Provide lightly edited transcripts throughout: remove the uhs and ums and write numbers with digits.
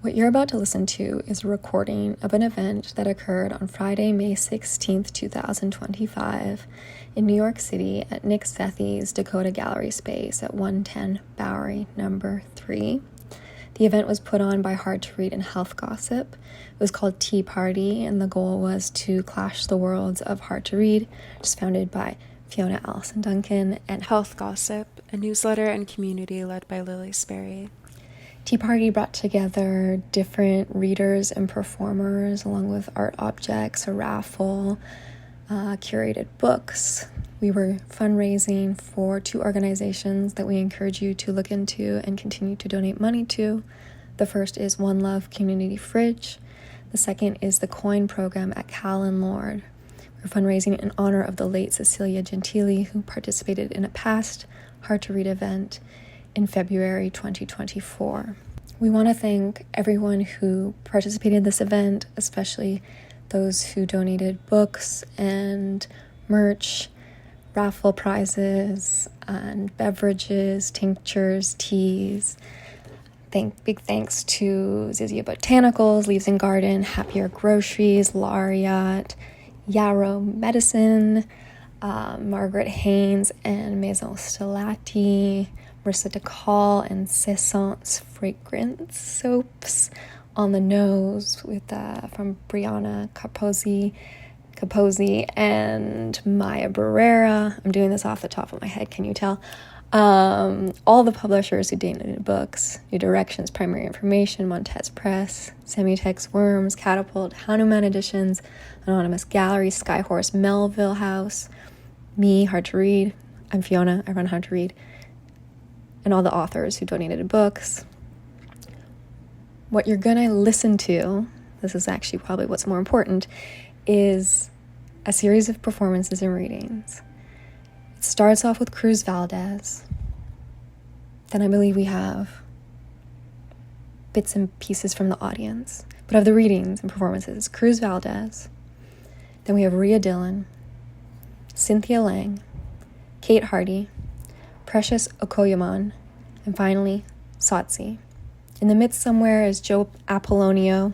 What you're about to listen to is a recording of an event that occurred on Friday, May 16th, 2025 in New York City at Nick Sethi's Dakota Gallery Space at 110 Bowery, number 3. The event was put on by Hard to Read and Health Gossip. It was called Tea Party, and the goal was to clash the worlds of Hard to Read, which is founded by Fiona Allison Duncan, and Health Gossip, a newsletter and community led by Lily Sperry. Tea Party brought together different readers and performers along with art objects, a raffle, curated books. We were fundraising for 2 organizations that we encourage you to look into and continue to donate money to. The first is One Love Community Fridge. The second is the Coin Program at Cal and Lord. We're fundraising in honor of the late Cecilia Gentili, who participated in a past Hard to Read event in February 2024. We want to thank everyone who participated in this event, especially those who donated books and merch, raffle prizes, and beverages, tinctures, teas. Big thanks to Zizia Botanicals, Leaves and Garden, Happier Groceries, Lariat, Yarrow Medicine, Margaret Haynes and Maison Stellati, Marissa DeCall and Cessant's Fragrance Soaps, On the Nose with from Brianna Capozzi and Maya Barrera. I'm doing this off the top of my head, can you tell? All the publishers who donated books: New Directions, Primary Information, Montez Press, Semitex Worms, Catapult, Hanuman Editions, Anonymous Gallery, Skyhorse, Melville House, me, Hard to Read. I'm Fiona, I run Hard to Read. And all the authors who donated books. What you're gonna listen to, this is actually probably what's more important, is a series of performances and readings. It starts off with Cruz Valdez. Then I believe we have bits and pieces from the audience. But of the readings and performances, Cruz Valdez. Then we have Rhea Dillon, Cynthia Leung, Kate Hardy, Precious Okoyomon, and finally, Sotce. In the midst somewhere is Joe Apollonio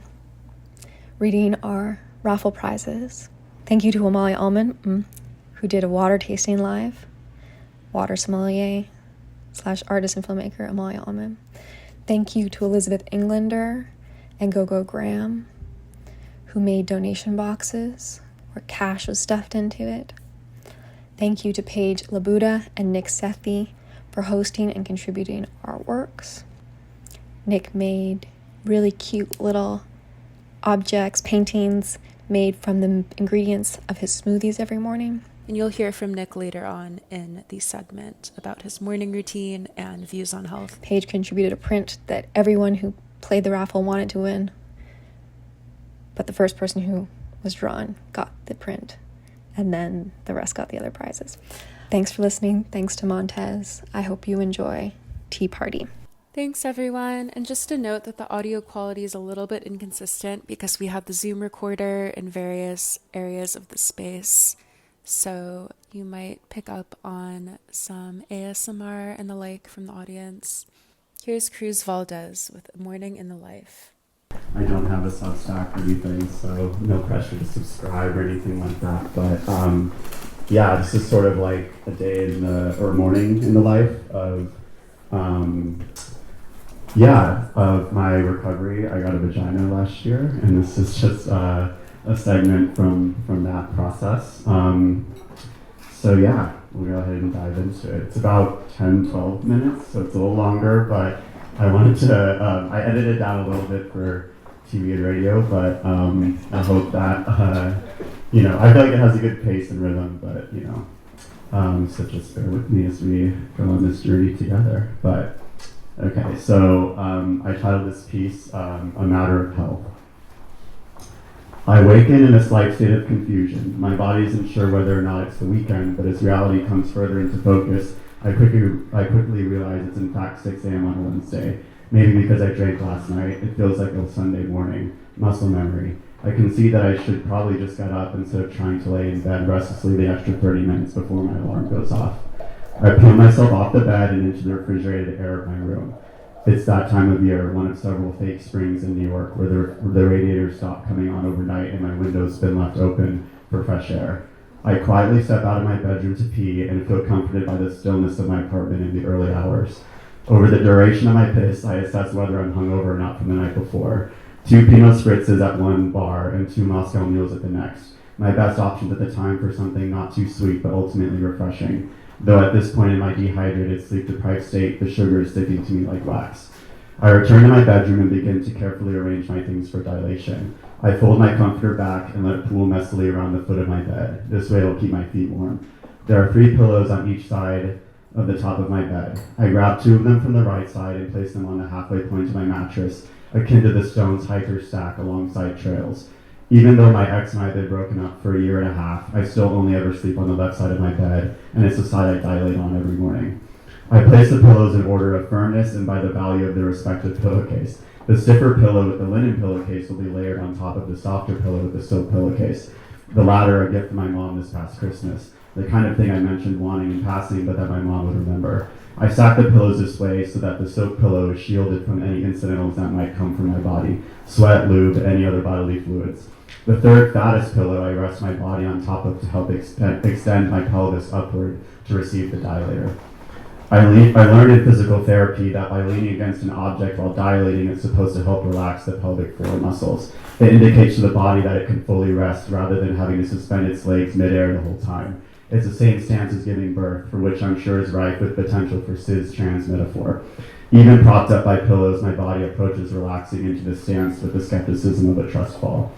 reading our raffle prizes. Thank you to Amalia Allman, who did a water tasting live, water sommelier / artist and filmmaker Amalia Allman. Thank you to Elizabeth Englander and Gogo Graham, who made donation boxes where cash was stuffed into it. Thank you to Paige Labuda and Nick Sethi for hosting and contributing artworks. Nick made really cute little objects, paintings made from the ingredients of his smoothies every morning. And you'll hear from Nick later on in the segment about his morning routine and views on health. Paige contributed a print that everyone who played the raffle wanted to win, but the first person who was drawn got the print, and then the rest got the other prizes. Thanks for listening. Thanks to Montez. I hope you enjoy Tea Party. Thanks, everyone. And just a note that the audio quality is a little bit inconsistent because we have the Zoom recorder in various areas of the space. So you might pick up on some ASMR and the like from the audience. Here's Cruz Valdez with A Morning in the Life. I don't have a Substack or anything, so no pressure to subscribe or anything like that. But yeah, this is sort of like a day in the, or morning in the life of, of my recovery. I got a vagina last year, and this is just a segment from that process. So yeah, we'll go ahead and dive into it. It's about 10-12 minutes, so it's a little longer, but I wanted to, I edited down a little bit for TV and radio, but I hope that, I feel like it has a good pace and rhythm, but, so just bear with me as we go on this journey together. But, okay, so I titled this piece, A Matter of Health. I awaken in a slight state of confusion. My body isn't sure whether or not it's the weekend, but as reality comes further into focus, I quickly realize it's in fact 6 a.m. on a Wednesday. Maybe because I drank last night, it feels like a Sunday morning. Muscle memory. I can see that I should probably just get up instead of trying to lay in bed restlessly the extra 30 minutes before my alarm goes off. I pull myself off the bed and into the refrigerated air of my room. It's that time of year, one of several fake springs in New York where the radiators stop coming on overnight and my window's been left open for fresh air. I quietly step out of my bedroom to pee and feel comforted by the stillness of my apartment in the early hours. Over the duration of my piss, I assess whether I'm hungover or not from the night before. 2 Pinot Spritzes at one bar and 2 Moscow mules at the next. My best options at the time for something not too sweet but ultimately refreshing. Though at this point in my dehydrated, sleep-deprived state, the sugar is sticking to me like wax. I return to my bedroom and begin to carefully arrange my things for dilation. I fold my comforter back and let it pool messily around the foot of my bed. This way it'll keep my feet warm. There are 3 pillows on each side of the top of my bed. I grab 2 of them from the right side and place them on the halfway point of my mattress, akin to the Stones hiker stack alongside trails. Even though my ex and I have been broken up for a year and a half, I still only ever sleep on the left side of my bed, and it's the side I dilate on every morning. I place the pillows in order of firmness and by the value of their respective pillowcase. The stiffer pillow with the linen pillowcase will be layered on top of the softer pillow with the silk pillowcase. The latter a gift from my mom this past Christmas, the kind of thing I mentioned wanting in passing but that my mom would remember. I stack the pillows this way so that the silk pillow is shielded from any incidentals that might come from my body, sweat, lube, any other bodily fluids. The third fattest pillow I rest my body on top of to help extend my pelvis upward to receive the dilator. I learned in physical therapy that by leaning against an object while dilating, it's supposed to help relax the pelvic floor muscles. It indicates to the body that it can fully rest rather than having to suspend its legs midair the whole time. It's the same stance as giving birth, for which I'm sure is rife with potential for cis-trans metaphor. Even propped up by pillows, my body approaches relaxing into this stance with the skepticism of a trust fall.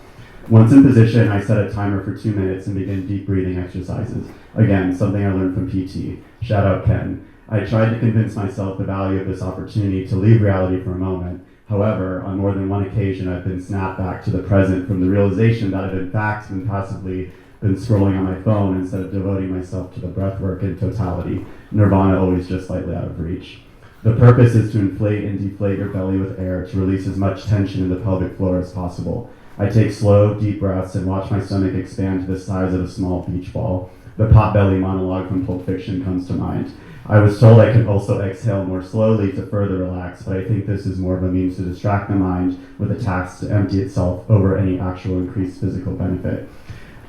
Once in position, I set a timer for 2 minutes and begin deep breathing exercises. Again, something I learned from PT. Shout out Ken. I tried to convince myself the value of this opportunity to leave reality for a moment. However, on more than one occasion, I've been snapped back to the present from the realization that I've in fact been passively been scrolling on my phone instead of devoting myself to the breathwork in totality. Nirvana always just slightly out of reach. The purpose is to inflate and deflate your belly with air to release as much tension in the pelvic floor as possible. I take slow, deep breaths and watch my stomach expand to the size of a small beach ball. The potbelly monologue from Pulp Fiction comes to mind. I was told I can also exhale more slowly to further relax, but I think this is more of a means to distract the mind with a task to empty itself over any actual increased physical benefit.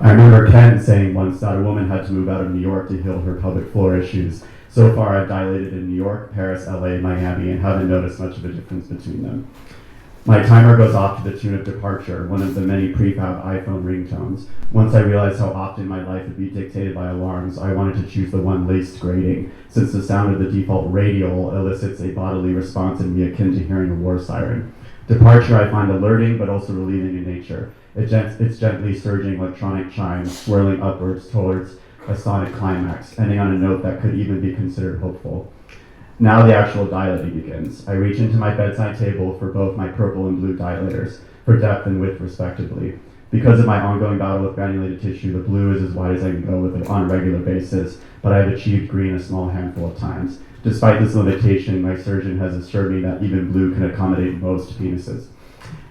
I remember Ken saying once that a woman had to move out of New York to heal her pelvic floor issues. So far, I've dilated in New York, Paris, LA, Miami, and haven't noticed much of a difference between them. My timer goes off to the tune of Departure, one of the many prefab iPhone ringtones. Once I realized how often my life would be dictated by alarms, I wanted to choose the one least grating, since the sound of the default radial elicits a bodily response in me akin to hearing a war siren. Departure I find alerting but also relieving in nature. It's gently surging electronic chimes, swirling upwards towards a sonic climax, ending on a note that could even be considered hopeful. Now the actual dilating begins. I reach into my bedside table for both my purple and blue dilators, for depth and width respectively. Because of my ongoing battle with granulated tissue, the blue is as wide as I can go with it on a regular basis, but I've achieved green a small handful of times. Despite this limitation, my surgeon has assured me that even blue can accommodate most penises.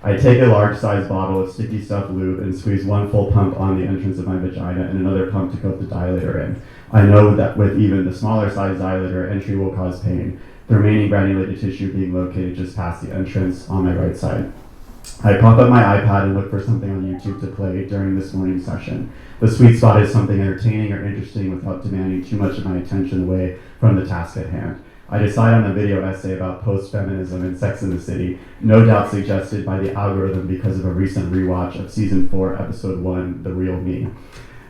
I take a large-sized bottle of sticky stuff lube and squeeze one full pump on the entrance of my vagina and another pump to coat the dilator in. I know that with even the smaller size dilator, entry will cause pain, the remaining granulated tissue being located just past the entrance on my right side. I pump up my iPad and look for something on YouTube to play during this morning session. The sweet spot is something entertaining or interesting without demanding too much of my attention away from the task at hand. I decide on a video essay about post-feminism and Sex in the City, no doubt suggested by the algorithm because of a recent rewatch of Season 4, Episode 1, The Real Me.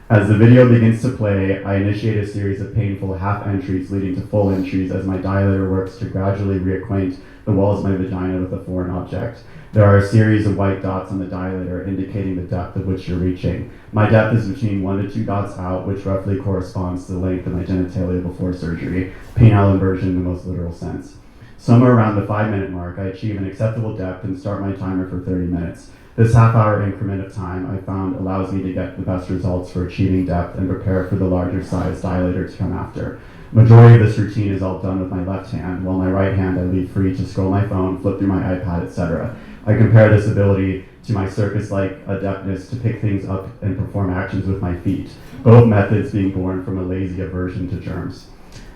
As the video begins to play, I initiate a series of painful half entries leading to full entries as my dilator works to gradually reacquaint the walls of my vagina with a foreign object. There are a series of white dots on the dilator indicating the depth of which you're reaching. My depth is between 1 to 2 dots out, which roughly corresponds to the length of my genitalia before surgery, penile inversion in the most literal sense. Somewhere around the 5-minute mark, I achieve an acceptable depth and start my timer for 30 minutes. This half-hour increment of time I found allows me to get the best results for achieving depth and prepare for the larger size dilator to come after. Majority of this routine is all done with my left hand, while my right hand I leave free to scroll my phone, flip through my iPad, etc. I compare this ability to my circus-like adeptness to pick things up and perform actions with my feet, both methods being born from a lazy aversion to germs.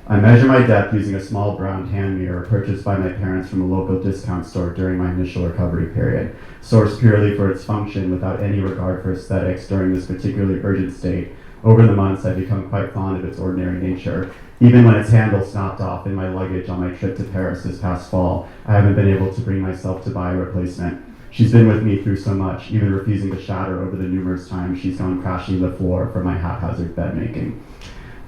I measure my depth using a small brown hand mirror purchased by my parents from a local discount store during my initial recovery period, sourced purely for its function without any regard for aesthetics during this particularly urgent state. Over the months, I've become quite fond of its ordinary nature. Even when its handle snapped off in my luggage on my trip to Paris this past fall, I haven't been able to bring myself to buy a replacement. She's been with me through so much, even refusing to shatter over the numerous times she's gone crashing to the floor for my haphazard bed making.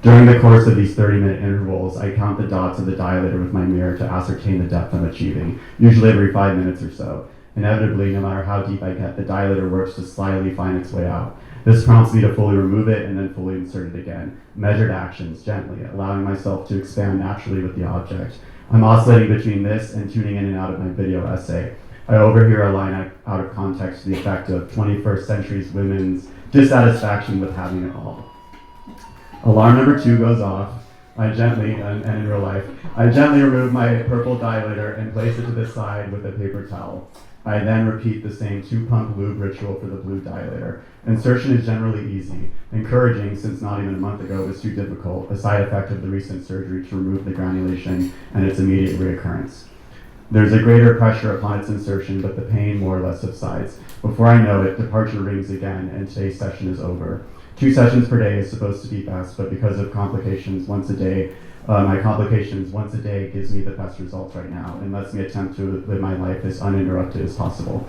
During the course of these 30-minute intervals, I count the dots of the dilator with my mirror to ascertain the depth I'm achieving, usually every 5 minutes or so. Inevitably, no matter how deep I get, the dilator works to slyly find its way out. This prompts me to fully remove it and then fully insert it again. Measured actions, gently, allowing myself to expand naturally with the object. I'm oscillating between this and tuning in and out of my video essay. I overhear a line out of context to the effect of 21st century women's dissatisfaction with having it all. Alarm number 2 goes off. I gently, and in real life, I gently remove my purple dilator and place it to the side with a paper towel. I then repeat the same 2-pump lube ritual for the blue dilator. Insertion is generally easy, encouraging since not even a month ago it was too difficult, a side effect of the recent surgery to remove the granulation and its immediate reoccurrence. There's a greater pressure upon its insertion, but the pain more or less subsides. Before I know it, departure rings again, and today's session is over. 2 sessions per day is supposed to be best, but because of complications once a day, my complications once a day gives me the best results right now and lets me attempt to live my life as uninterrupted as possible.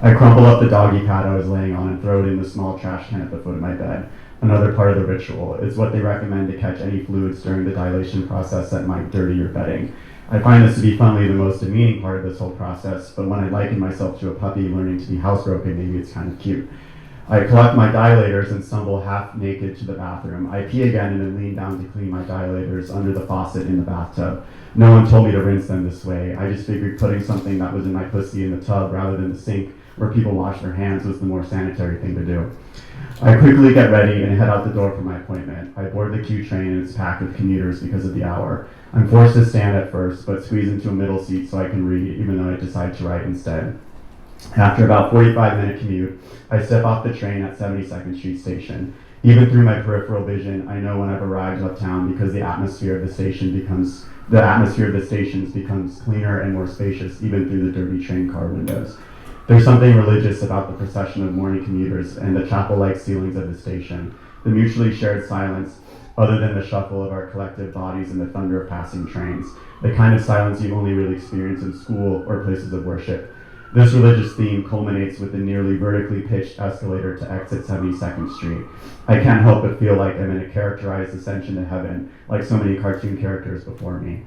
I crumple up the doggy pad I was laying on and throw it in the small trash can at the foot of my bed. Another part of the ritual is what they recommend to catch any fluids during the dilation process that might dirty your bedding. I find this to be funnily the most demeaning part of this whole process, but when I liken myself to a puppy learning to be housebroken, maybe it's kind of cute. I collect my dilators and stumble half naked to the bathroom. I pee again and then lean down to clean my dilators under the faucet in the bathtub. No one told me to rinse them this way. I just figured putting something that was in my pussy in the tub rather than the sink where people wash their hands was the more sanitary thing to do. I quickly get ready and head out the door for my appointment. I board the Q train and it's packed with commuters because of the hour. I'm forced to stand at first, but squeeze into a middle seat so I can read, even though I decide to write instead. After about 45-minute commute, I step off the train at 72nd Street Station. Even through my peripheral vision, I know when I've arrived uptown because the atmosphere of the stations becomes cleaner and more spacious, even through the dirty train car windows. There's something religious about the procession of morning commuters and the chapel-like ceilings of the station, the mutually shared silence, other than the shuffle of our collective bodies and the thunder of passing trains, the kind of silence you only really experience in school or places of worship. This religious theme culminates with the nearly vertically pitched escalator to exit 72nd Street. I can't help but feel like I'm in a characterized ascension to heaven, like so many cartoon characters before me.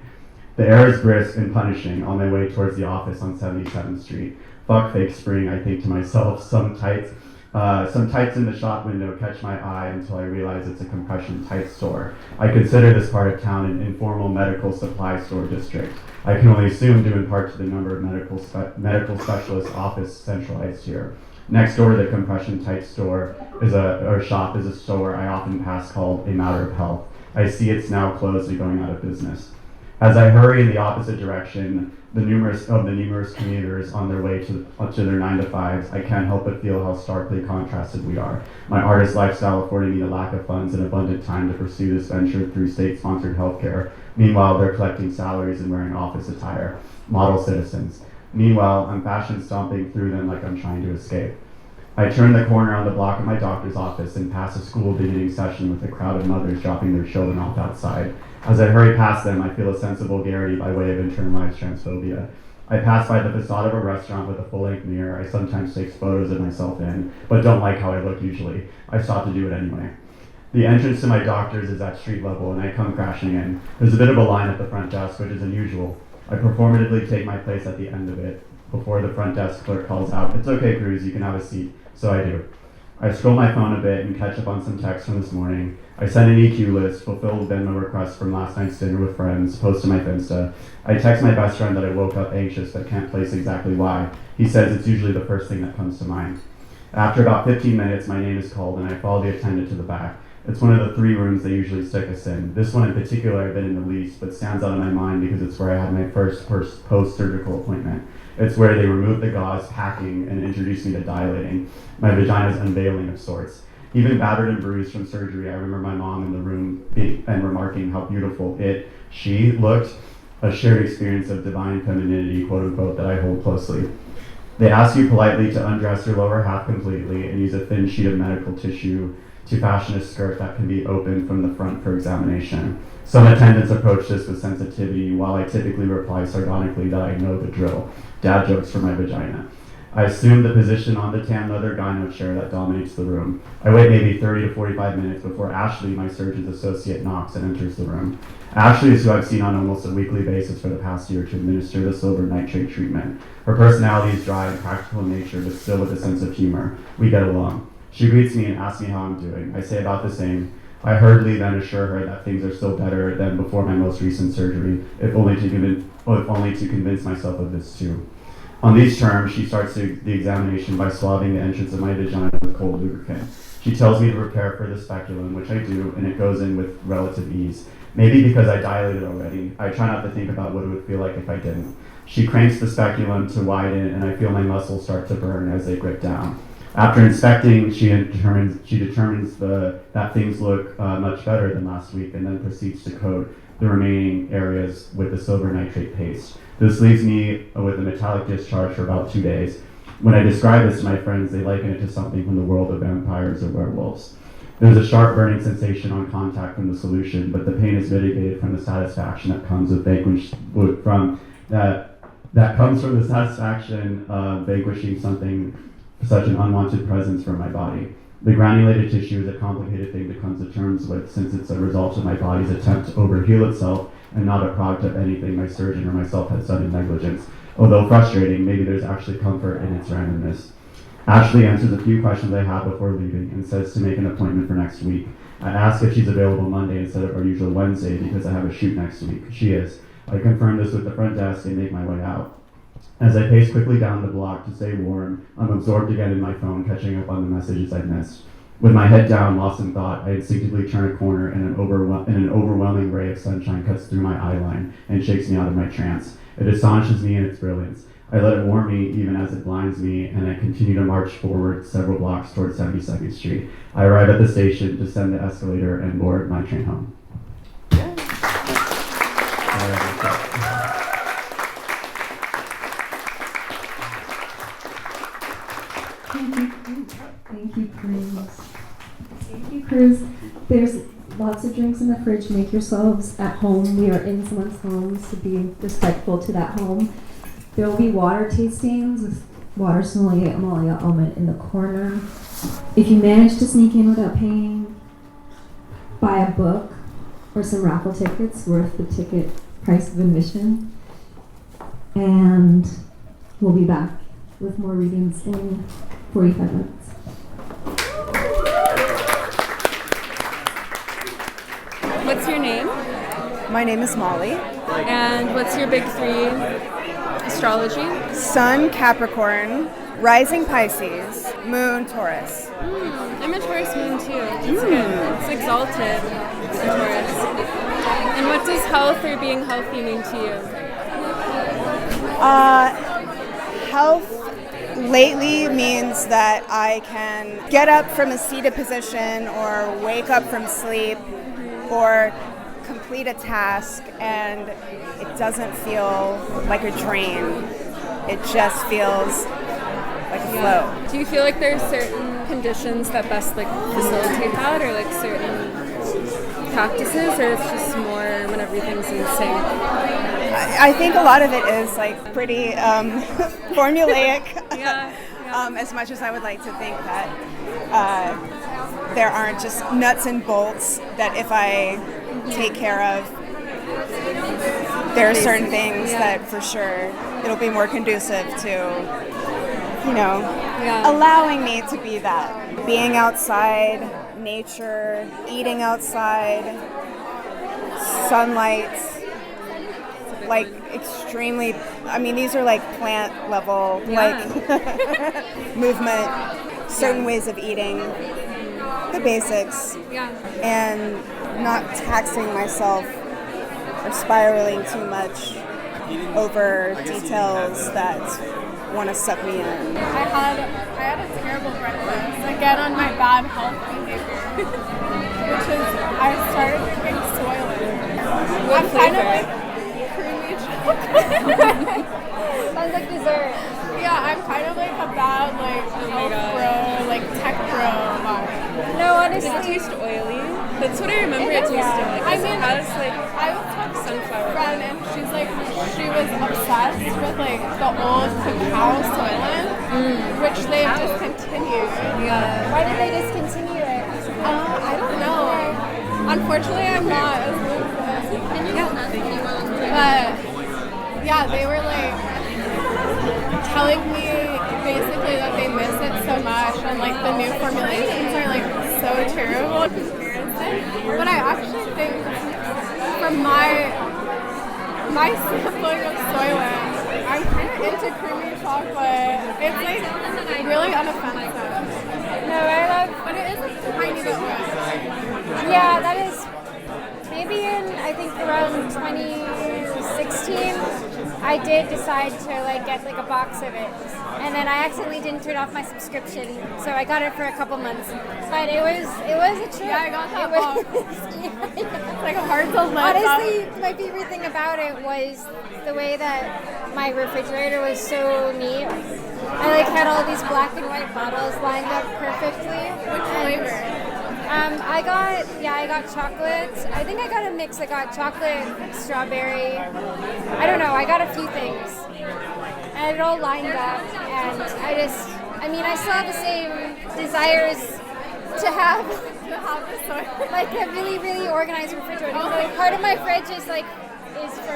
The air is brisk and punishing on my way towards the office on 77th Street. Fuck fake spring, I think to myself. Some tights in the shop window catch my eye until I realize it's a compression tights store. I consider this part of town an informal medical supply store district. I can only assume due in part to the number of medical specialist office centralized here. Next door to the compression tights store shop is a store I often pass called A Matter of Health. I see it's now closed and going out of business. As I hurry in the opposite direction, the numerous commuters on their way to their 9-to-5s, I can't help but feel how starkly contrasted we are. My artist lifestyle affording me the lack of funds and abundant time to pursue this venture through state-sponsored healthcare. Meanwhile, they're collecting salaries and wearing office attire, model citizens. Meanwhile, I'm fashion stomping through them like I'm trying to escape. I turn the corner on the block of my doctor's office and pass a school beginning session with a crowd of mothers dropping their children off outside. As I hurry past them, I feel a sense of vulgarity by way of internalized transphobia. I pass by the facade of a restaurant with a full-length mirror I sometimes take photos of myself in, but don't like how I look usually. I stop to do it anyway. The entrance to my doctor's is at street level, and I come crashing in. There's a bit of a line at the front desk, which is unusual. I performatively take my place at the end of it before the front desk clerk calls out, "It's okay, Cruz, you can have a seat." So I do. I scroll my phone a bit and catch up on some texts from this morning. I send an EQ list, fulfill Venmo requests from last night's dinner with friends, post to my Finsta. I text my best friend that I woke up anxious but can't place exactly why. He says it's usually the first thing that comes to mind. After about 15 minutes, my name is called and I follow the attendant to the back. It's one of the 3 rooms they usually stick us in. This one in particular I've been in the least, but stands out in my mind because it's where I had my first post-surgical appointment. It's where they remove the gauze packing and introduce me to dilating, my vagina's unveiling of sorts. Even battered and bruised from surgery, I remember my mom in the room and remarking how beautiful she looked, a shared experience of divine femininity, quote unquote, that I hold closely. They ask you politely to undress your lower half completely and use a thin sheet of medical tissue to fashion a skirt that can be opened from the front for examination. Some attendants approach this with sensitivity, while I typically reply sardonically that I know the drill. Dad jokes for my vagina. I assume the position on the tan leather gyno chair that dominates the room. I wait maybe 30 to 45 minutes before Ashley, my surgeon's associate, knocks and enters the room. Ashley is who I've seen on almost a weekly basis for the past year to administer the silver nitrate treatment. Her personality is dry and practical in nature, but still with a sense of humor. We get along. She greets me and asks me how I'm doing. I say about the same. I hurriedly then assure her that things are still better than before my most recent surgery, if only to convince myself of this too. On these terms, she starts the examination by swabbing the entrance of my vagina with cold lubricant. She tells me to prepare for the speculum, which I do, and it goes in with relative ease. Maybe because I dilated already, I try not to think about what it would feel like if I didn't. She cranks the speculum to widen, and I feel my muscles start to burn as they grip down. After inspecting, she determines that things look much better than last week, and then proceeds to coat the remaining areas with the silver nitrate paste. This leaves me with a metallic discharge for about 2 days. When I describe this to my friends, they liken it to something from the world of vampires or werewolves. There's a sharp burning sensation on contact from the solution, but the pain is mitigated from the satisfaction that comes with the satisfaction of vanquishing something, such an unwanted presence from my body. The granulated tissue is a complicated thing to come to terms with, since it's a result of my body's attempt to overheal itself and not a product of anything my surgeon or myself had done in negligence. Although frustrating, maybe there's actually comfort in its randomness. Ashley answers a few questions I have before leaving and says to make an appointment for next week. I ask if she's available Monday instead of our usual Wednesday because I have a shoot next week. She is. I confirm this with the front desk and make my way out. As I pace quickly down the block to stay warm, I'm absorbed again in my phone, catching up on the messages I've missed. With my head down, lost in thought, I instinctively turn a corner and an overwhelming ray of sunshine cuts through my eye line and shakes me out of my trance. It astonishes me in its brilliance. I let it warm me even as it blinds me, and I continue to march forward several blocks towards 72nd Street. I arrive at the station, descend the escalator, and board my train home. Thank you, Cruz. Thank you, Cruz. There's lots of drinks in the fridge. Make yourselves at home. We are in someone's home, so be respectful to that home. There will be water tastings with water sommelier Amalia Almond in the corner. If you manage to sneak in without paying, buy a book or some raffle tickets worth the ticket price of admission. And we'll be back with more readings in 45 minutes. What's your name? My name is Molly. And what's your big three astrology? Sun, Capricorn, Rising Pisces, Moon, Taurus. I'm a Taurus moon too. It's good. It's exalted. It's a Taurus. And what does health or being healthy mean to you? Health lately means that I can get up from a seated position or wake up from sleep or complete a task and it doesn't feel like a drain. It just feels like a flow. Do you feel like there's certain conditions that best facilitate that, or certain practices, or it's just more when everything's in sync? I think a lot of it is pretty formulaic. Yeah. As much as I would like to think that there aren't just nuts and bolts that if I take care of, there are certain things that for sure it'll be more conducive to, allowing me to be that. Being outside, nature, eating outside, sunlight, extremely, these are plant level, movement, certain ways of eating, the basics, and not taxing myself or spiraling too much over details that want to suck me in. I had a terrible breakfast. Again on my bad health behavior, which is I started drinking Soylent. I'm kind of like creamy chocolate. Sounds like dessert. Yeah, I'm kind of like a bad like health bro, like tech bro vibe. No, honestly. Does it taste oily? That's what I remember it tasting like. I mean, it has like I was talking to a sunflower. friend and she's like, she was obsessed with like the old cacao Soylent, which they've discontinued. Yeah. Why did they discontinue it? I don't know. Unfortunately, I'm not as but yeah, they were like telling me basically that they miss it so much and like the new formulations are like so terrible. But I actually think from my sampling of Soylent, I'm kind of into creamy chocolate. It's like really unoffensive. No, I love. But it is a tiny bit oily. Yeah, that is. Maybe I think around 2016, I did decide to like get like a box of it, and then I accidentally didn't turn off my subscription, so I got it for a couple months. But it was a trip. Yeah, I got that box. It's like hard to live. Honestly, my favorite thing about it was the way that my refrigerator was so neat. I like had all these black and white bottles lined up perfectly. Which flavor? I got chocolate. I think I got a mix. I got chocolate, strawberry. I don't know. I got a few things. And it all lined up. And I still have the same desires to have like a really, really organized refrigerator. Like part of my fridge is for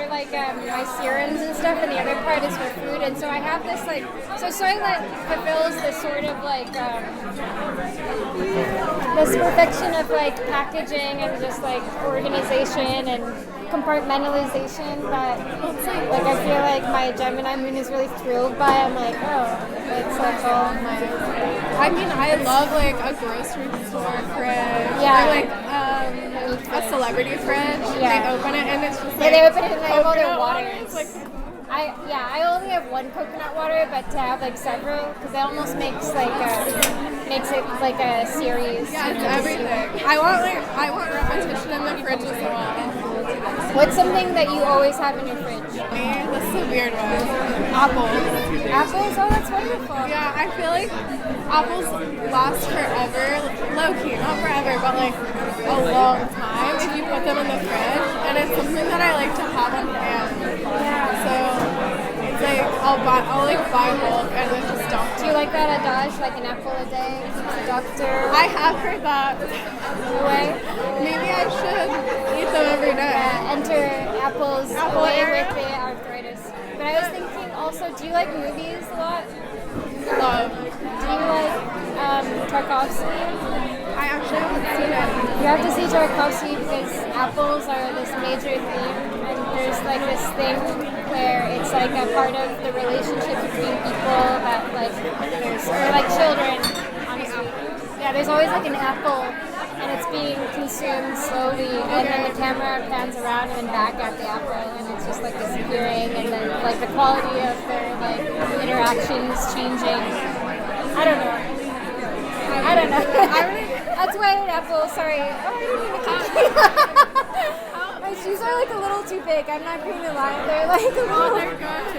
like my serums and stuff, and the other part is for food. And so I have this so Soylent fulfills this sort of like this perfection of like packaging and just like organization and compartmentalization that like I feel like my Gemini moon is really thrilled by. I'm like, oh, it's like all my. I mean, I love like a grocery store fridge. Yeah. Or like a celebrity fridge. Yeah. They open it and it's just Yeah, like they open it and they have all their coconut waters. Like, I only have one coconut water, but to have like several, because it almost makes it like a series. yeah, it's everything. I want repetition in the fridge as well. What's something that you always have in your fridge? This is a weird one. Apples. Apples? Oh, that's wonderful. Yeah, I feel like apples last forever. Low key, not forever, but like a long time if you put them in the fridge. And it's something that I like to have on hand. Yeah. So it's like I'll buy bulk and then just dump. Do you like that adage, like an apple a day keeps the doctor I have heard that. away? Maybe I should eat them every day. Enter apples away with the arthritis. But I was thinking also, do you like movies a lot? Love. Do you like Tarkovsky? I actually haven't seen it. You have to see Tarkovsky because apples are this major theme, and there's like this thing where it's like a part of the relationship between people that like or like children, honestly. Yeah, there's always like an apple, and it's being consumed slowly, and then the camera pans around and then back at the apple, and it's just like disappearing, and then like the quality of their like interactions changing. I don't know. That's why an apple. Sorry. Oh, I didn't mean to keep My shoes are like a little too big. I'm not going to lie. They're like a little. They're good.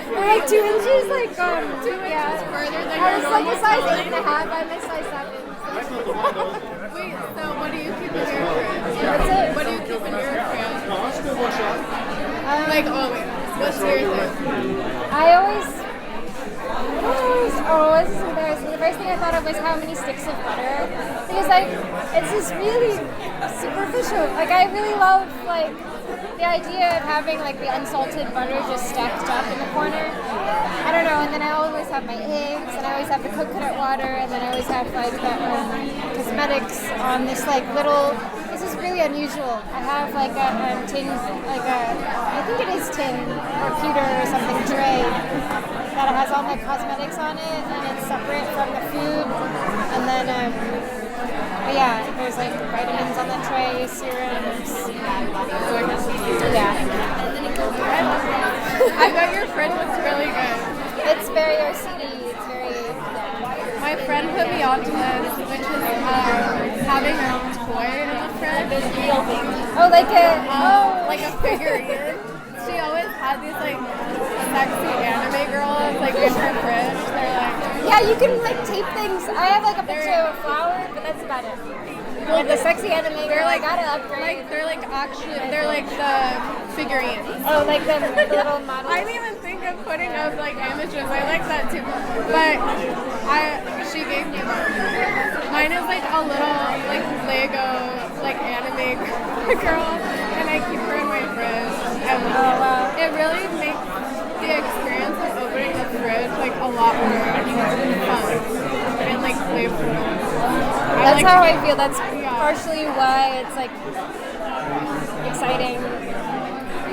They're like 2 inches. Like 2 inches further than I your was like a normal size size. 8.5. I'm a size 7. Wait, so what do you keep in your fridge? What's it? What do you keep in your fridge? Like always. What's your thing? I always. What's embarrassing? The first thing I thought of was how many sticks of butter, because like it's just really superficial. Like I really love like the idea of having like the unsalted butter just stacked up in the corner. I don't know. And then I always have my eggs, and I always have the coconut water, and then I always have like the cosmetics on this like little. This is really unusual. I have like a tin, I think it is tin or pewter or something tray that has all my cosmetics on it, and it's separate from the food. And then, but yeah, there's like vitamins on the tray, serums. Yeah. I bet your fridge looks really good. It's very OCD. It's very. Yeah. my friend put me onto this, which is having your own toy in the fridge. Like a real thing. Oh, like like a figurine. She always had these like sexy anime girls like in her fridge. They're like, yeah, you can like tape things. I have like a picture of a flower, but that's about it. Well, the sexy anime girl, I gotta upgrade. they're like the figurines. Oh, like the little models. I didn't even think of putting up like images. I like that too. But she gave me one. Mine is like a little like Lego like anime girl, and I keep her in my fridge. And it really makes the experience of opening the fridge like a lot more fun and like playful. That's how I feel. That's partially why it's like exciting.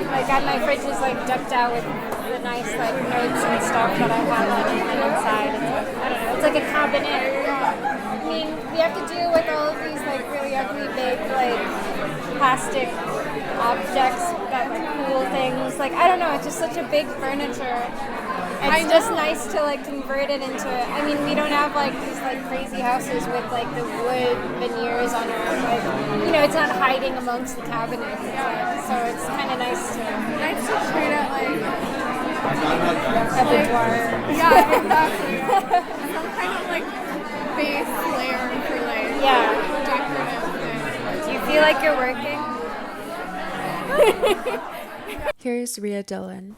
Like my fridge is like decked out with the nice like notes and stuff that I have on the inside. It's like, I don't know. It's like a cabinet. I mean, we have to deal with all of these like really ugly big like plastic objects that like cool things. Like I don't know. It's just such a big furniture. It's just nice to like convert it into. I mean, we don't have like these like crazy houses with like the wood veneers on it. Like, you know, it's not hiding amongst the cabinets. So it's kind of nice to treat it like a boudoir. Yeah, exactly. Some kind of like base layer for like decorative things. Do you feel like you're working? Here's Rhea Dillon.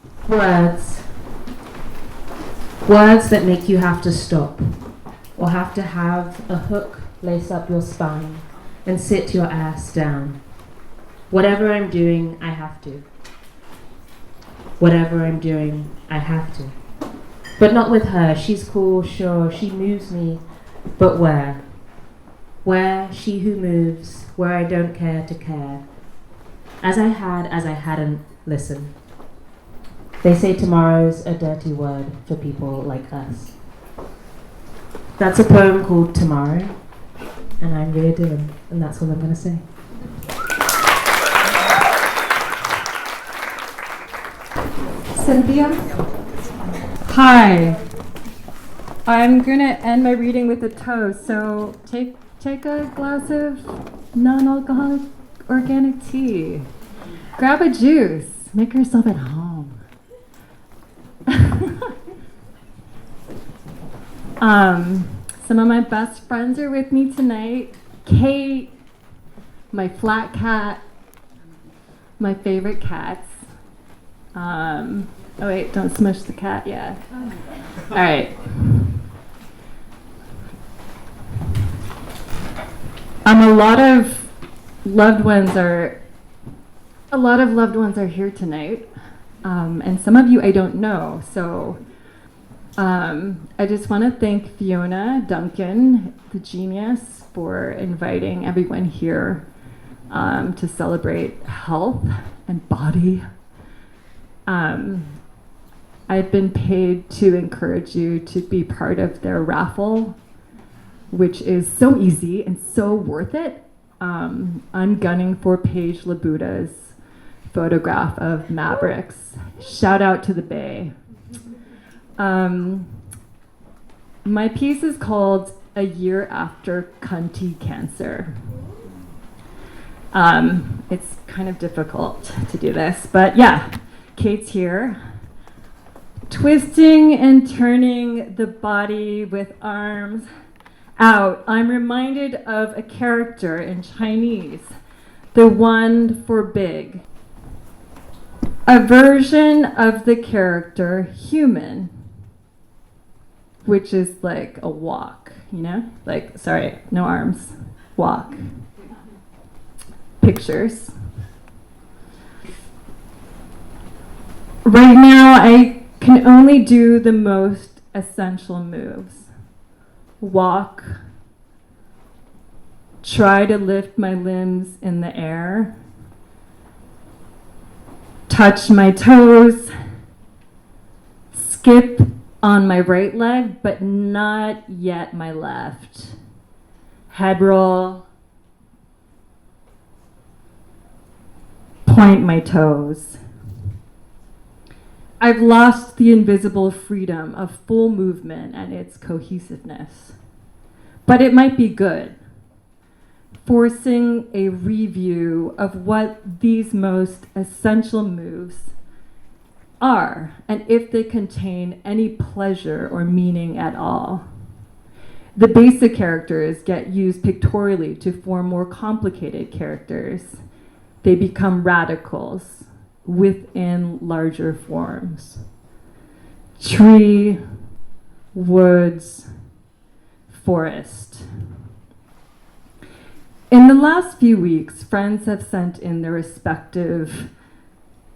Words that make you have to stop, or have to have a hook lace up your spine and sit your ass down. Whatever I'm doing, I have to. Whatever I'm doing, I have to. But not with her. She's cool, sure, she moves me, but where? Where, she who moves, where I don't care to care. As I hadn't, listen. They say tomorrow's a dirty word for people like us. That's a poem called Tomorrow, and I'm Rhea Dillon, and that's all I'm going to say. Cynthia? Hi. I'm going to end my reading with a toast, so take a glass of non-alcoholic organic tea. Grab a juice. Make yourself at home. Some of my best friends are with me tonight. Kate, my flat cat, my favorite cats. Oh wait, don't smush the cat yet. All right. A lot of loved ones are here tonight. And some of you I don't know, so I just want to thank Fiona Duncan, the genius, for inviting everyone here to celebrate health and body. I've been paid to encourage you to be part of their raffle, which is so easy and so worth it. I'm gunning for Paige Labuda's photograph of Mavericks. Shout out to the Bay. My piece is called A Year After Cunty Cancer. It's kind of difficult to do this, but yeah, Kate's here. Twisting and turning the body with arms out, I'm reminded of a character in Chinese, the one for big. A version of the character human, which is like a walk, you know? Like, sorry, no arms, walk. Pictures. Right now, I can only do the most essential moves. Walk. Try to lift my limbs in the air. Touch my toes, skip on my right leg, but not yet my left. Head roll, point my toes. I've lost the invisible freedom of full movement and its cohesiveness. But it might be good, forcing a review of what these most essential moves are and if they contain any pleasure or meaning at all. The basic characters get used pictorially to form more complicated characters. They become radicals within larger forms. Tree, woods, forest. In the last few weeks, friends have sent in their respective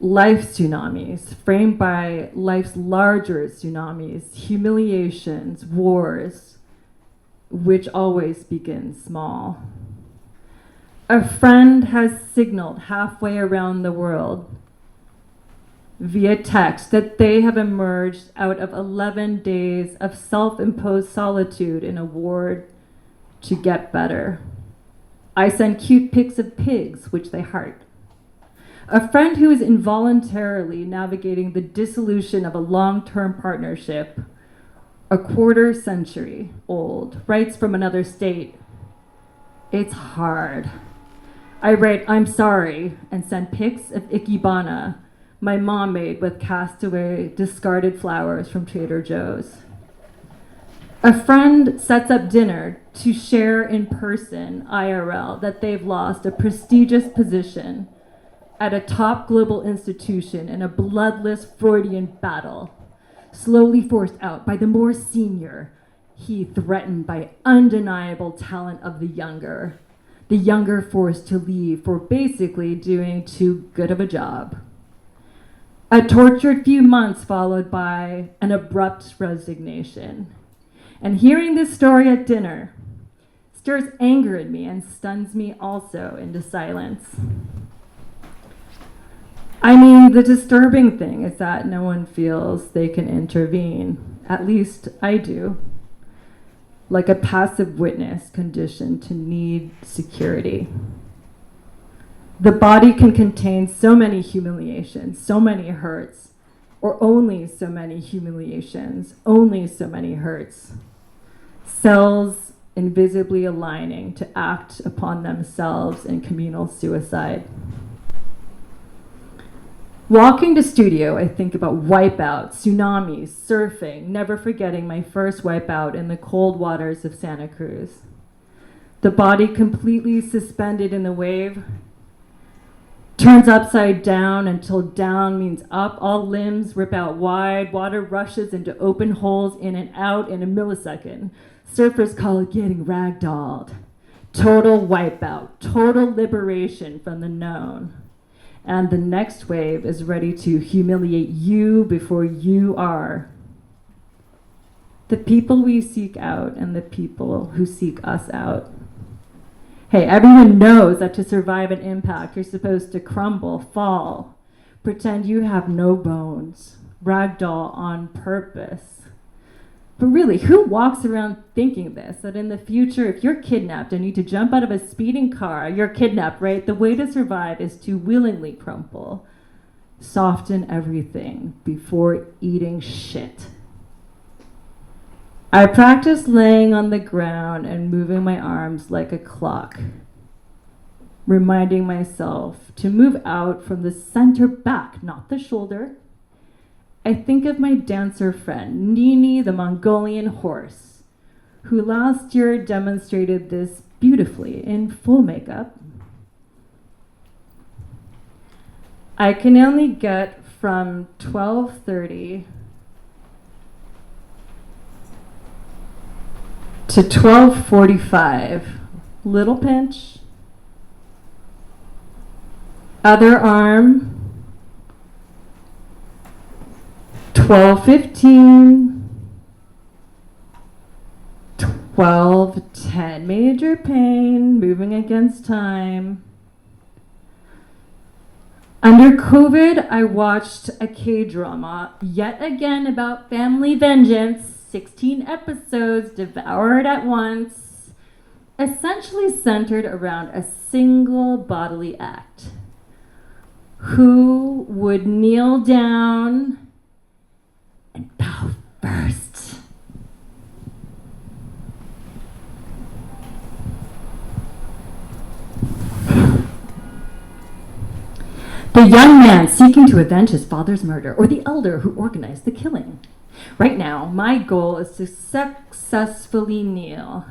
life tsunamis, framed by life's larger tsunamis, humiliations, wars, which always begin small. A friend has signaled halfway around the world via text that they have emerged out of 11 days of self-imposed solitude in a ward to get better. I send cute pics of pigs, which they heart. A friend who is involuntarily navigating the dissolution of a long-term partnership, a quarter century old, writes from another state, "It's hard." I write, "I'm sorry," and send pics of ikebana my mom made with castaway discarded flowers from Trader Joe's. A friend sets up dinner to share in person, IRL, that they've lost a prestigious position at a top global institution in a bloodless Freudian battle, slowly forced out by the more senior, he threatened by undeniable talent of the younger forced to leave for basically doing too good of a job. A tortured few months followed by an abrupt resignation. And hearing this story at dinner stirs anger in me and stuns me also into silence. I mean, the disturbing thing is that no one feels they can intervene. At least I do. Like a passive witness conditioned to need security. The body can contain so many humiliations, so many hurts, or only so many humiliations, only so many hurts. Cells invisibly aligning to act upon themselves in communal suicide. Walking to studio, I think about wipeout, tsunamis, surfing, never forgetting my first wipeout in the cold waters of Santa Cruz. The body completely suspended in the wave, turns upside down until down means up. All limbs rip out wide. Water rushes into open holes in and out in a millisecond. Surfers call it getting ragdolled. Total wipeout, total liberation from the known. And the next wave is ready to humiliate you before you are. The people we seek out and the people who seek us out. Hey, everyone knows that to survive an impact, you're supposed to crumble, fall, pretend you have no bones, ragdoll on purpose. But really, who walks around thinking this, that in the future, if you're kidnapped and need to jump out of a speeding car, you're kidnapped, right? The way to survive is to willingly crumple, soften everything before eating shit. I practice laying on the ground and moving my arms like a clock, reminding myself to move out from the center back, not the shoulder. I think of my dancer friend, Nini the Mongolian horse, who last year demonstrated this beautifully in full makeup. I can only get from 12:30 to 12:45, little pinch, other arm, 12:15, 12:10, major pain, moving against time. Under COVID, I watched a K-drama, yet again about family vengeance, 16 episodes devoured at once, essentially centered around a single bodily act. Who would kneel down and bow first? young man seeking to avenge his father's murder, or the elder who organized the killing. Right now, my goal is to successfully kneel.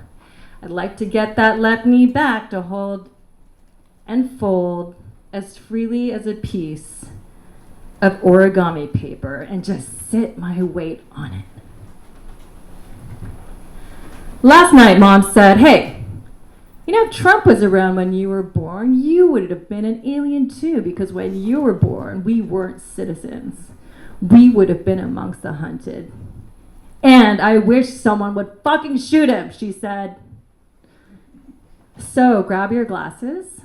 I'd like to get that left knee back to hold and fold as freely as a piece of origami paper and just sit my weight on it. Last night, Mom said, hey, you know, if Trump was around when you were born, you would have been an alien too, because when you were born, we weren't citizens. We would have been amongst the hunted. And I wish someone would fucking shoot him, she said. So grab your glasses.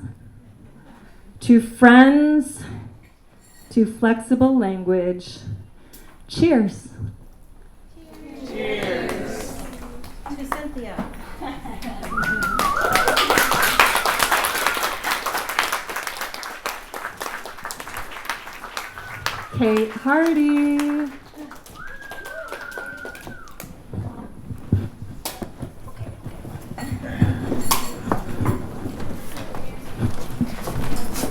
To friends, to flexible language. Cheers. Cheers. To Cynthia. Kate Hardy.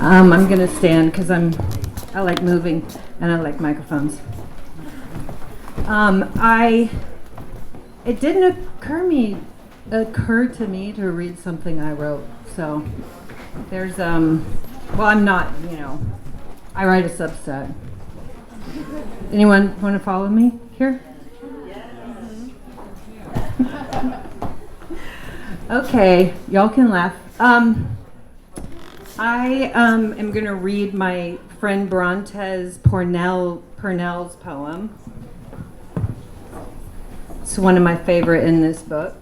I'm gonna stand because I like moving and I like microphones. It didn't occur to me to read something I wrote. So there's well, I'm not, you know, I write a subset. Anyone want to follow me here? Okay, y'all can laugh. I am going to read my friend Montez Purnell's poem. It's one of my favorite in this book.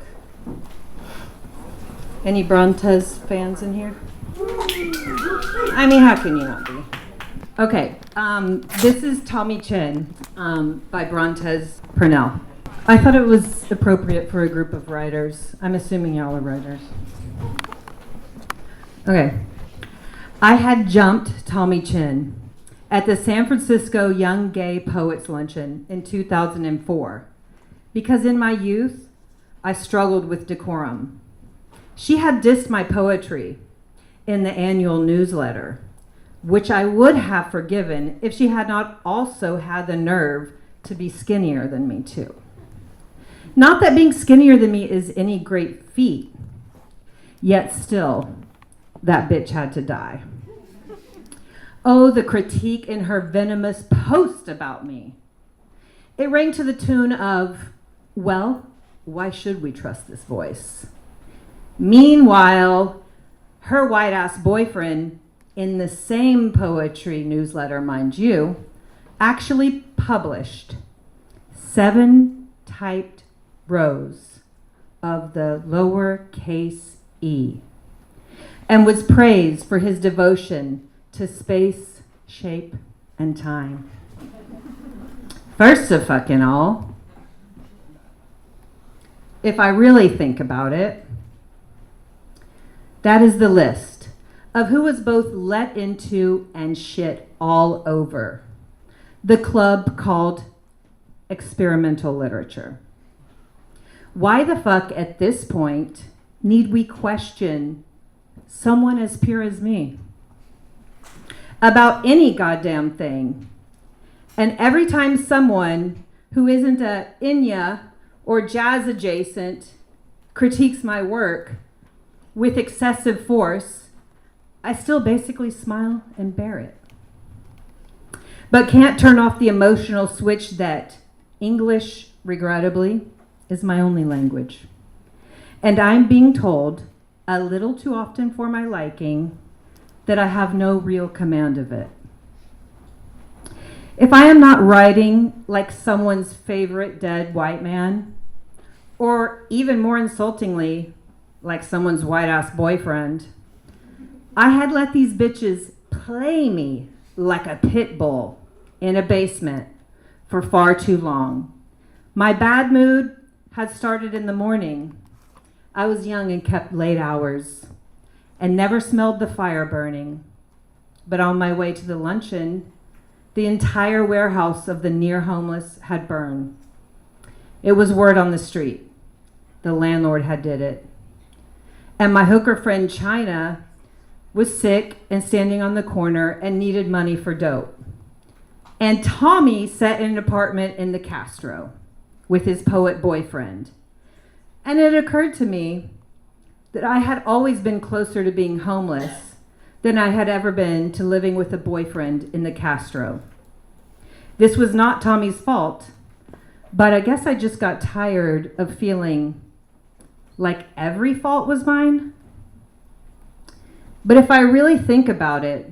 Any Montez fans in here? I mean, how can you not be? Okay, this is Tommy Chin by Montez Purnell. I thought it was appropriate for a group of writers. I'm assuming y'all are writers. Okay. I had jumped Tommy Chin at the San Francisco Young Gay Poets Luncheon in 2004 because in my youth, I struggled with decorum. She had dissed my poetry in the annual newsletter, which I would have forgiven if she had not also had the nerve to be skinnier than me too. Not that being skinnier than me is any great feat, yet still, that bitch had to die. Oh, the critique in her venomous post about me. It rang to the tune of, well, why should we trust this voice? Meanwhile, her white-ass boyfriend, in the same poetry newsletter, mind you, actually published 7 typed rows of the lowercase e and was praised for his devotion to space, shape, and time. First of fucking all, if I really think about it, that is the list of who was both let into and shit all over the club called experimental literature. Why the fuck at this point need we question someone as pure as me about any goddamn thing? And every time someone who isn't a Inya or jazz adjacent critiques my work with excessive force, I still basically smile and bear it. But can't turn off the emotional switch that English, regrettably, is my only language. And I'm being told, a little too often for my liking, that I have no real command of it. If I am not writing like someone's favorite dead white man, or even more insultingly, like someone's white-ass boyfriend, I had let these bitches play me like a pit bull in a basement for far too long. My bad mood had started in the morning. I was young and kept late hours and never smelled the fire burning. But on my way to the luncheon, the entire warehouse of the near homeless had burned. It was word on the street. The landlord had did it. And my hooker friend China was sick and standing on the corner and needed money for dope. And Tommy sat in an apartment in the Castro with his poet boyfriend. And it occurred to me that I had always been closer to being homeless than I had ever been to living with a boyfriend in the Castro. This was not Tommy's fault, but I guess I just got tired of feeling like every fault was mine. But if I really think about it,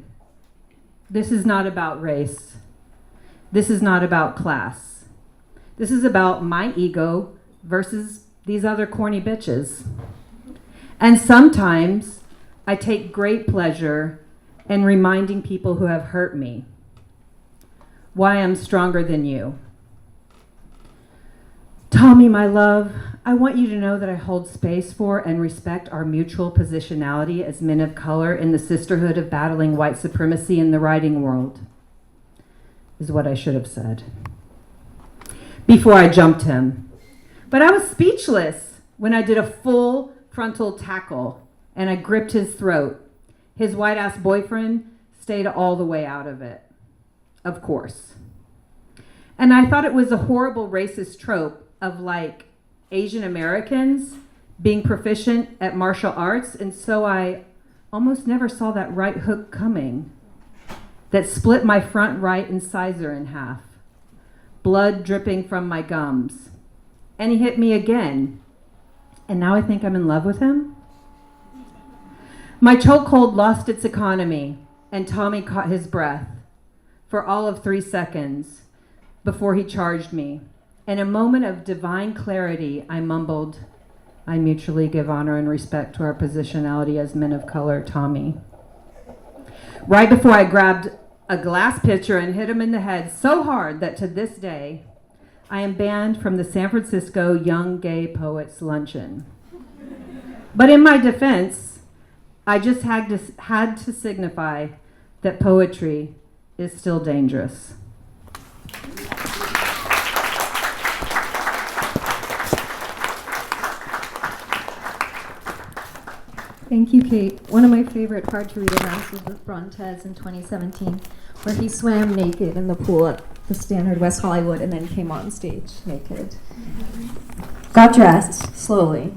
this is not about race. This is not about class. This is about my ego versus these other corny bitches. And sometimes I take great pleasure in reminding people who have hurt me why I'm stronger than you. Tommy, my love, I want you to know that I hold space for and respect our mutual positionality as men of color in the sisterhood of battling white supremacy in the writing world, is what I should have said before I jumped him. But I was speechless when I did a full frontal tackle and I gripped his throat. His white-ass boyfriend stayed all the way out of it, of course. And I thought it was a horrible racist trope of like Asian Americans being proficient at martial arts, and so I almost never saw that right hook coming that split my front right incisor in half, blood dripping from my gums. And he hit me again, and now I think I'm in love with him. My chokehold lost its economy, and Tommy caught his breath for all of 3 seconds before he charged me. In a moment of divine clarity, I mumbled, "I mutually give honor and respect to our positionality as men of color, Tommy." Right before I grabbed a glass pitcher and hit him in the head so hard that to this day, I am banned from the San Francisco Young Gay Poets Luncheon. But in my defense, I just had to signify that poetry is still dangerous. Thank you, Kate. One of my favorite hard-to-read romances was Montez in 2017, where he swam naked in the pool at the Standard West Hollywood and then came on stage naked. Got dressed slowly,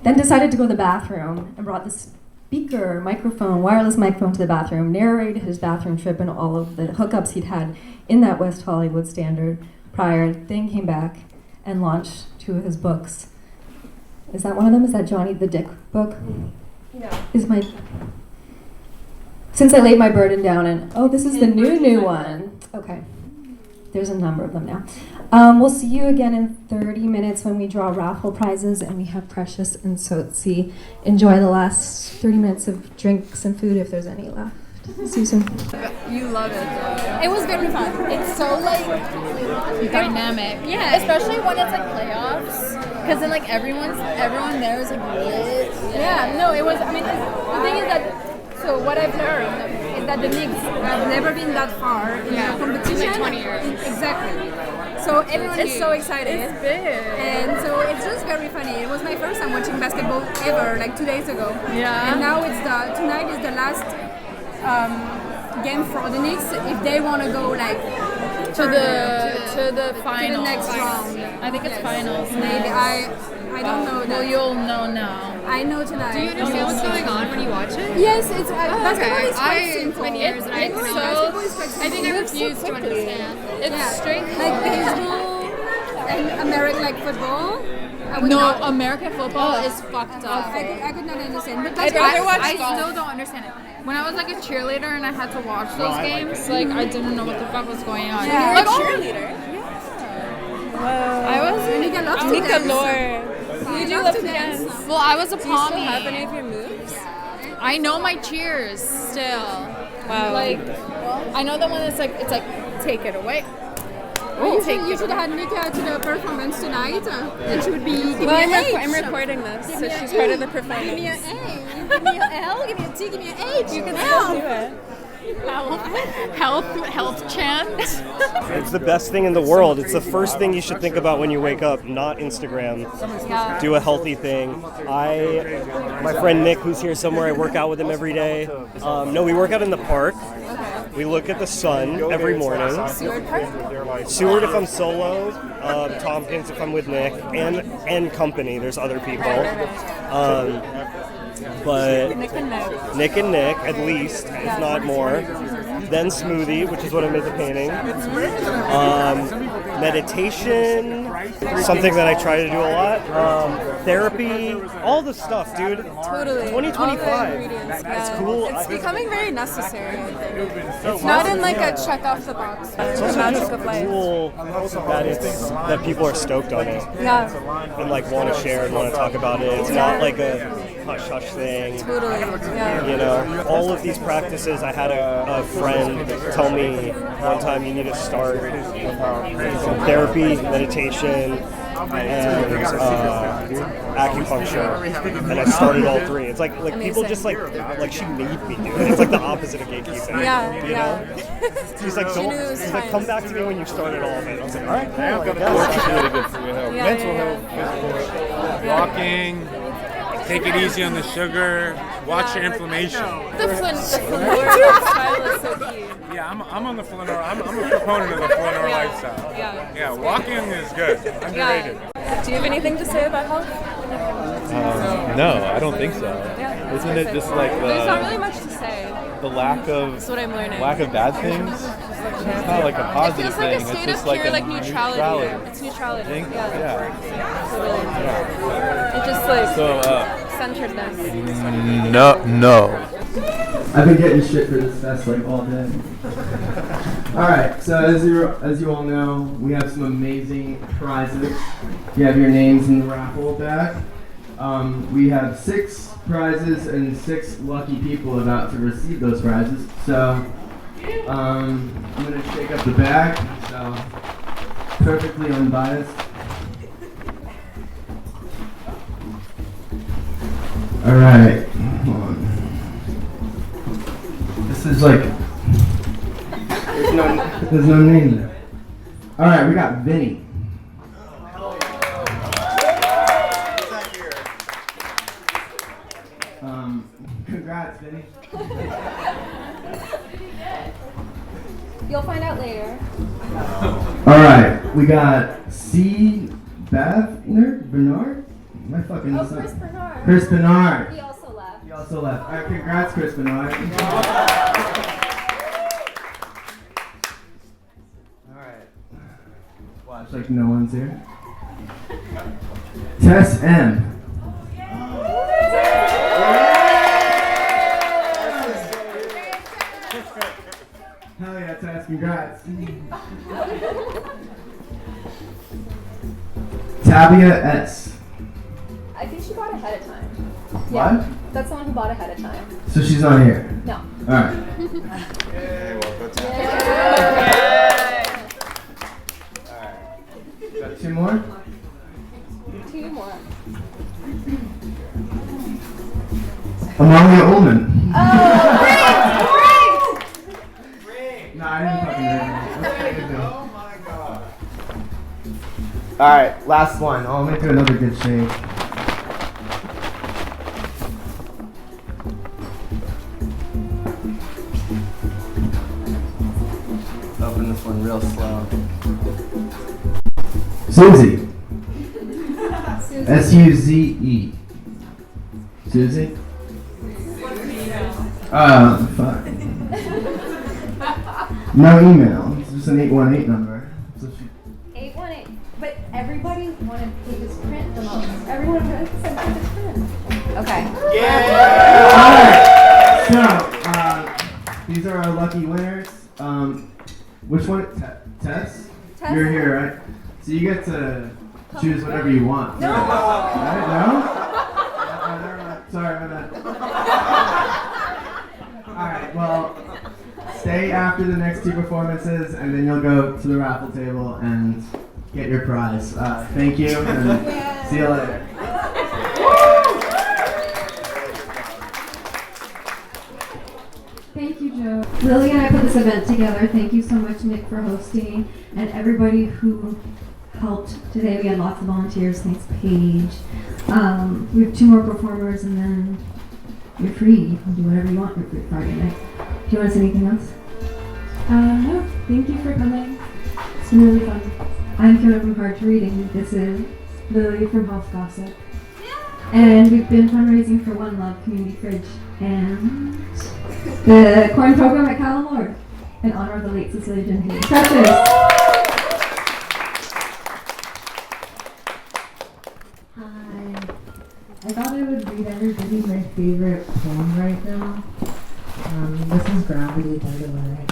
then decided to go to the bathroom and brought the wireless microphone to the bathroom, narrated his bathroom trip and all of the hookups he'd had in that West Hollywood Standard prior, then came back and launched 2 of his books. Is that one of them? Is that Johnny the Dick book? Yeah. Since I laid my burden down and, this is the new one. Okay. There's a number of them now. We'll see you again in 30 minutes when we draw raffle prizes and we have Precious and Sotce. Enjoy the last 30 minutes of drinks and food if there's any left. See you soon. You love it though. It was very fun. It's so like dynamic. Yeah. Especially when it's like playoffs. Because then like everyone there is like lit. Yeah, no, it was, the thing is that, so what I've learned is that the Knicks have never been that far in a competition. Like 20 years. Exactly. So everyone is so excited. It's big. And so it's just very funny. It was my first time watching basketball ever, like 2 days ago. Yeah. And now tonight is the last game for the Knicks if they want to go like to the finals. To the next round. I think it's finals. Maybe. I don't know. Well, you'll know now. I know tonight. Do you understand what's going on when you watch it? Yes, it's basketball is quite simple. It's I think I refuse to understand. It's straight like baseball and American football. American football is fucked up. I could not understand. But I still don't understand it. When I was like a cheerleader and I had to watch those games, I didn't know what the fuck was going on. Yeah. Like, cheerleader? I was Nika Lore. You do love to dance. Well, I was a Do you still pommy. have any of your moves? I know my cheers still. Wow. I know the one that's it's like take it away. You should have had Nika to the performance tonight, and she would be. I'm recording this, so she's part of the performance. Give me an A, give me an L, give me a T, give me an H. You can still do it. Health chant. It's the best thing in the world. It's the first thing you should think about when you wake up, not Instagram. Yeah. Do a healthy thing. My friend Nick, who's here somewhere, I work out with him every day. No, we work out in the park. We look at the sun every morning. Seward Park? Seward if I'm solo, Tompkins if I'm with Nick, and company. There's other people. But Nick and Nick. Nick and Nick, at least, if not more. Then smoothie, which is what I made the painting. Meditation, something that I try to do a lot. Therapy, all the stuff, dude. Totally. 2025. It's cool. It's becoming very necessary, I think. It's not in like a check off the box. It's The also magic just of life. cool that people are stoked on it. Yeah. And like want to share and want to talk about it. It's not like a hush hush thing. Totally. Yeah. You know, all of these practices. I had a friend tell me one time you need to start therapy, meditation, and acupuncture, and I started all three. It's like people just like she made me do it. It's like the opposite of gatekeeping. Yeah, you know. She's like, come back to me when you started all of it. I was like, all right, cool. It's really good for your health. Yeah, Mental yeah, health, physical, walking. Take it easy on the sugar. Watch your inflammation. The Flaneur style is so key. Yeah, I'm on the Flaneur. I'm a proponent of the Flaneur lifestyle. Yeah. Yeah, walking is good. Underrated. Do you have anything to say about health? No, I don't think so. Yeah. Isn't it just like There's not really much to say. the lack of That's what I'm learning. lack of bad things? It's not like a It positive feels like thing. a state It's just of like pure a like neutrality. It's neutrality. Think? Yeah. Totally. Yeah. It just like So, centeredness. No. I've been getting shit for this fest like all day. Alright, so as you all know, we have some amazing prizes. You have your names in the raffle bag. We have 6 prizes and 6 lucky people about to receive those prizes. So I'm gonna shake up the bag. So perfectly unbiased. Alright, hold on. This is like there's no name there. Alright, we got Vinny. Congrats, Vinny. You'll find out later. Alright, we got C. Bernard? My fucking Chris Bernard. Chris Bernard. He also left. He also left. Alright, congrats, Chris Bernard. Alright. Watch like no one's here. Tess M. Hell yeah, Tess, congrats. Tabia S. I think she bought ahead of time. What? Yeah, that's the one who bought ahead of time. So she's not here? No. Alright. Yay, well, good time. Alright. Got 2 more? 2 more. Amalia Ullman. Oh, great! No, I didn't fucking read it. Oh my god. Alright, last one. I'll make it another good shake. Open this one real slow. Susie. S-U-Z-E. Susie? Fuck. No email. It's just an 818 number. So 818. But everybody wanted his print the most. Everyone wanted to send his print. Okay. Yeah! Alright, so, these are our lucky winners. Which one? Tess? Tess? You're here, right? So you get to choose whatever you want. No! Right? No? Never mind. Sorry, my bad. Alright, well, stay after the next 2 performances, and then you'll go to the raffle table and get your prize. Thank you, and see you later. Thank you, Joe. this event together. Thank you so much, Nick, for hosting, and everybody who helped today. We had lots of volunteers. Thanks, Paige. We have 2 more performers, and then you're free. You can do whatever you want your free Friday night. Do you want to say anything else? No. Thank you for coming. It's been really fun. I'm Fiona from Hard to Reading. This is Lily from Health Gossip. And we've been fundraising for One Love Community Fridge and the corn program at Cal Lord in honor of the late Cecilia Gentile. Precious! Hi. I thought I would read everybody my favorite poem right now. This is Gravity, by the way.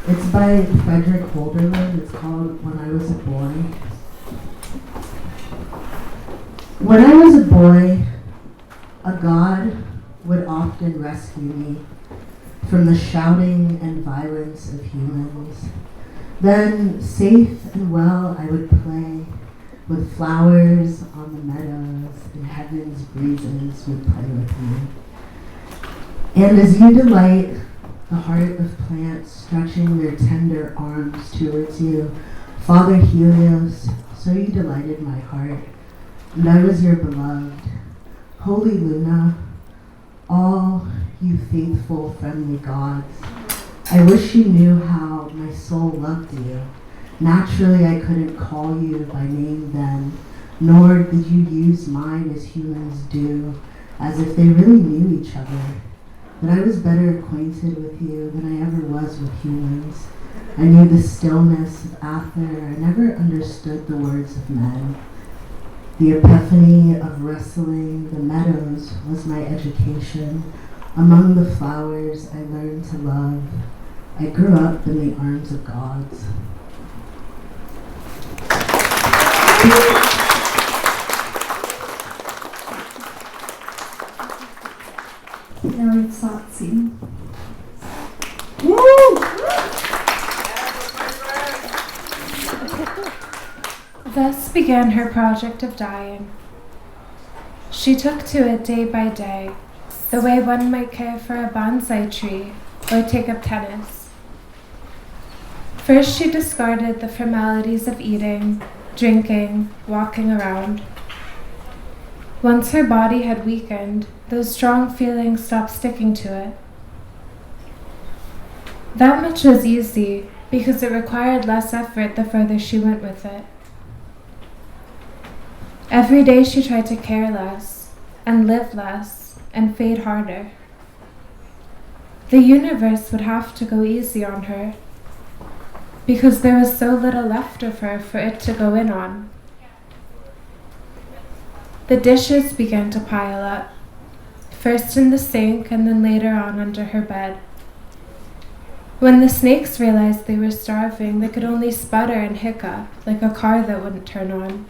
It's by Frederick Holderlin. It's called When I Was a Boy. When I was a boy, a god would often rescue me from the shouting and violence of humans. Then, safe and well, I would play with flowers on the meadows, and heaven's breezes would play with me. And as you delight the heart of plants stretching their tender arms towards you, Father Helios, so you delighted my heart, and I was your beloved. Holy Luna, all you faithful, friendly gods, I wish you knew how my soul loved you. Naturally, I couldn't call you by name then, nor did you use mine as humans do, as if they really knew each other. But I was better acquainted with you than I ever was with humans. I knew the stillness of Ather. I never understood the words of men. The epiphany of wrestling the meadows was my education. Among the flowers I learned to love. I grew up in the arms of gods. Now it's Sotce. Thus began her project of dying. She took to it day by day, the way one might care for a bonsai tree or take up tennis. First, she discarded the formalities of eating, drinking, walking around. Once her body had weakened, those strong feelings stopped sticking to it. That much was easy because it required less effort the further she went with it. Every day she tried to care less, and live less, and fade harder. The universe would have to go easy on her, because there was so little left of her for it to go in on. The dishes began to pile up, first in the sink and then later on under her bed. When the snakes realized they were starving, they could only sputter and hiccup like a car that wouldn't turn on.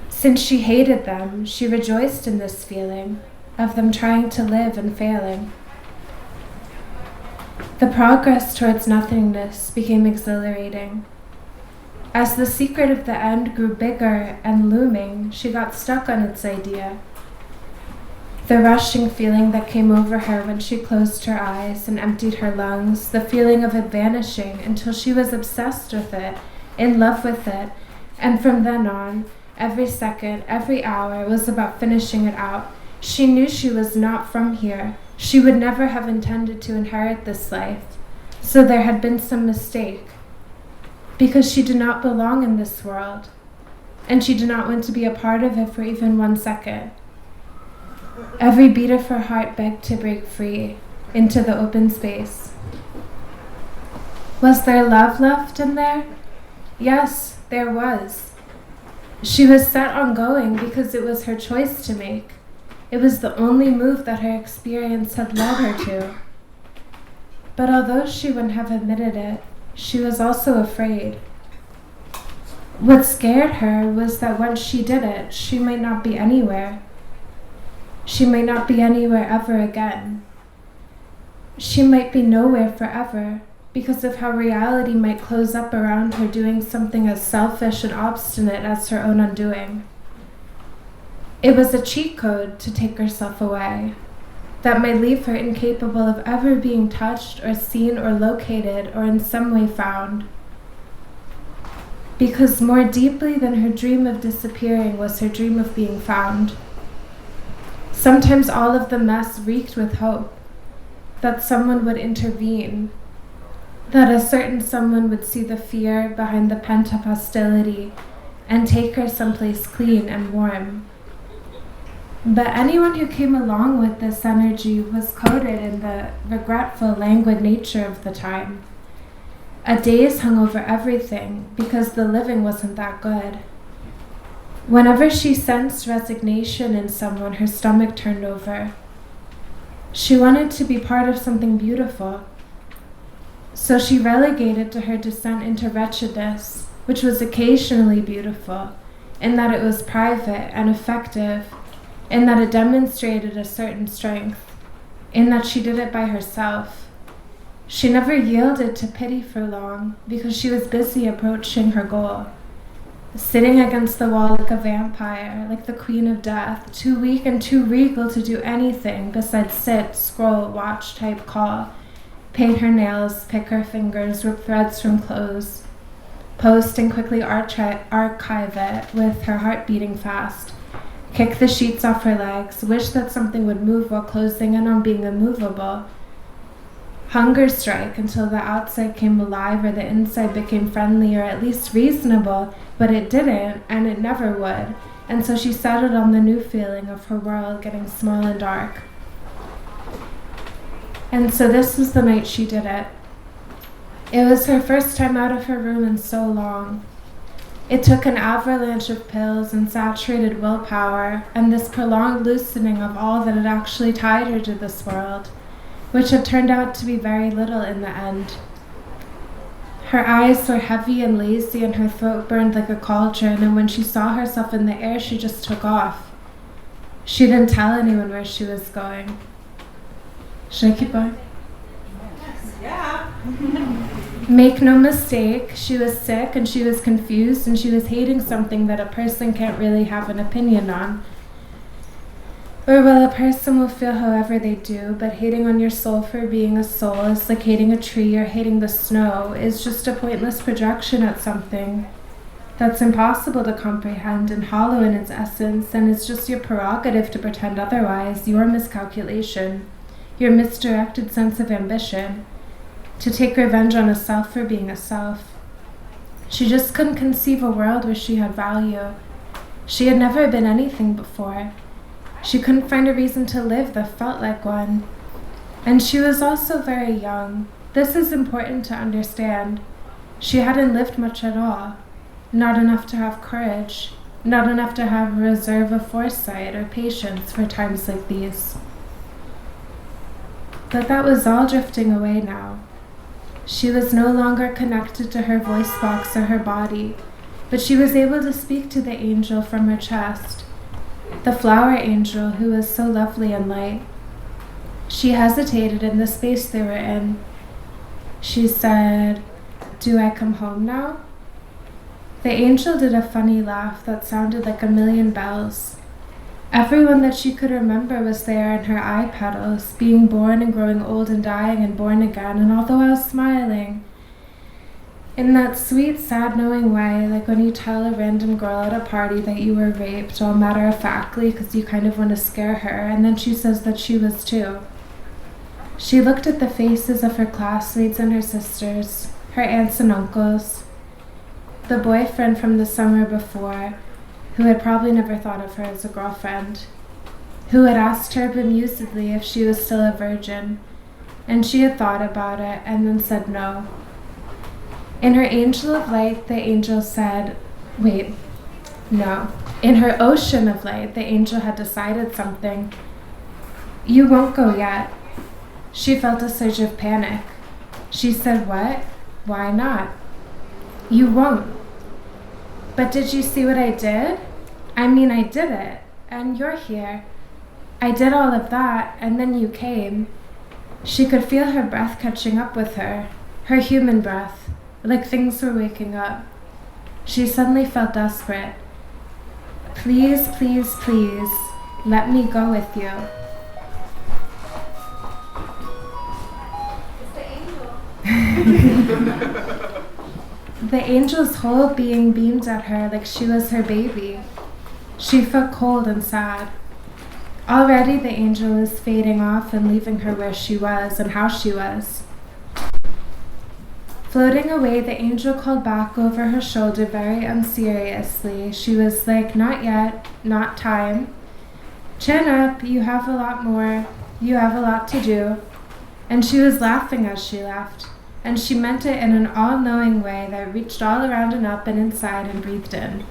Since she hated them, she rejoiced in this feeling of them trying to live and failing. The progress towards nothingness became exhilarating. As the secret of the end grew bigger and looming, she got stuck on its idea. The rushing feeling that came over her when she closed her eyes and emptied her lungs, the feeling of it vanishing until she was obsessed with it, in love with it, and from then on, every second, every hour was about finishing it out. She knew she was not from here. She would never have intended to inherit this life. So there had been some mistake. Because she did not belong in this world. And she did not want to be a part of it for even 1 second. Every beat of her heart begged to break free into the open space. Was there love left in there? Yes, there was. She was set on going because it was her choice to make. It was the only move that her experience had led her to. But although she wouldn't have admitted it, she was also afraid. What scared her was that once she did it, she might not be anywhere. She might not be anywhere ever again. She might be nowhere forever because of how reality might close up around her doing something as selfish and obstinate as her own undoing. It was a cheat code to take herself away. that might leave her incapable of ever being touched or seen or located or in some way found. Because more deeply than her dream of disappearing was her dream of being found. Sometimes all of the mess reeked with hope, that someone would intervene, that a certain someone would see the fear behind the pent-up hostility and take her someplace clean and warm. But anyone who came along with this energy was coded in the regretful, languid nature of the time. A daze hung over everything because the living wasn't that good. Whenever she sensed resignation in someone, her stomach turned over. She wanted to be part of something beautiful. So she relegated to her descent into wretchedness, which was occasionally beautiful, in that it was private and effective, in that it demonstrated a certain strength, in that she did it by herself. She never yielded to pity for long because she was busy approaching her goal, sitting against the wall like a vampire, like the queen of death, too weak and too regal to do anything besides sit, scroll, watch, type, call, paint her nails, pick her fingers, rip threads from clothes, post and quickly archive it with her heart beating fast, kick the sheets off her legs, wish that something would move while closing in on being immovable, hunger strike until the outside came alive or the inside became friendly or at least reasonable, but it didn't and it never would, and so she settled on the new feeling of her world getting small and dark. And so this was the night she did it. It was her first time out of her room in so long. It took an avalanche of pills and saturated willpower and this prolonged loosening of all that had actually tied her to this world, which had turned out to be very little in the end. Her eyes were heavy and lazy and her throat burned like a cauldron, and when she saw herself in the air, she just took off. She didn't tell anyone where she was going. Should I keep going? Yeah. Make no mistake, she was sick and she was confused and she was hating something that a person can't really have an opinion on. Or well, a person will feel however they do, but hating on your soul for being a soul is like hating a tree or hating the snow, is just a pointless projection at something that's impossible to comprehend and hollow in its essence, and it's just your prerogative to pretend otherwise, your miscalculation, your misdirected sense of ambition, to take revenge on a self for being a self. She just couldn't conceive a world where she had value. She had never been anything before. She couldn't find a reason to live that felt like one. And she was also very young. This is important to understand. She hadn't lived much at all. Not enough to have courage. Not enough to have a reserve of foresight or patience for times like these. But that was all drifting away now. She was no longer connected to her voice box or her body, but she was able to speak to the angel from her chest, the flower angel who was so lovely and light. She hesitated in the space they were in. She said, "Do I come home now?" The angel did a funny laugh that sounded like a million bells. Everyone that she could remember was there in her eye petals, being born and growing old and dying and born again, and all the while smiling. In that sweet, sad knowing way, like when you tell a random girl at a party that you were raped, all matter-of-factly, because you kind of want to scare her, and then she says that she was too. She looked at the faces of her classmates and her sisters, her aunts and uncles, the boyfriend from the summer before, who had probably never thought of her as a girlfriend, who had asked her bemusedly if she was still a virgin, and she had thought about it and then said no. In her angel of light, the angel said, wait, no. In her ocean of light, the angel had decided something. You won't go yet. She felt a surge of panic. She said, what? Why not? You won't. But did you see what I did? I mean, I did it, and you're here. I did all of that, and then you came. She could feel her breath catching up with her human breath, like things were waking up. She suddenly felt desperate. Please, please, please, let me go with you. The angel's whole being beamed at her like she was her baby. She felt cold and sad. Already the angel was fading off and leaving her where she was and how she was. Floating away, the angel called back over her shoulder very unseriously. She was like, not yet, not time. Chin up, you have a lot more. You have a lot to do. And she was laughing as she left. And she meant it in an all-knowing way that reached all around and up and inside and breathed in.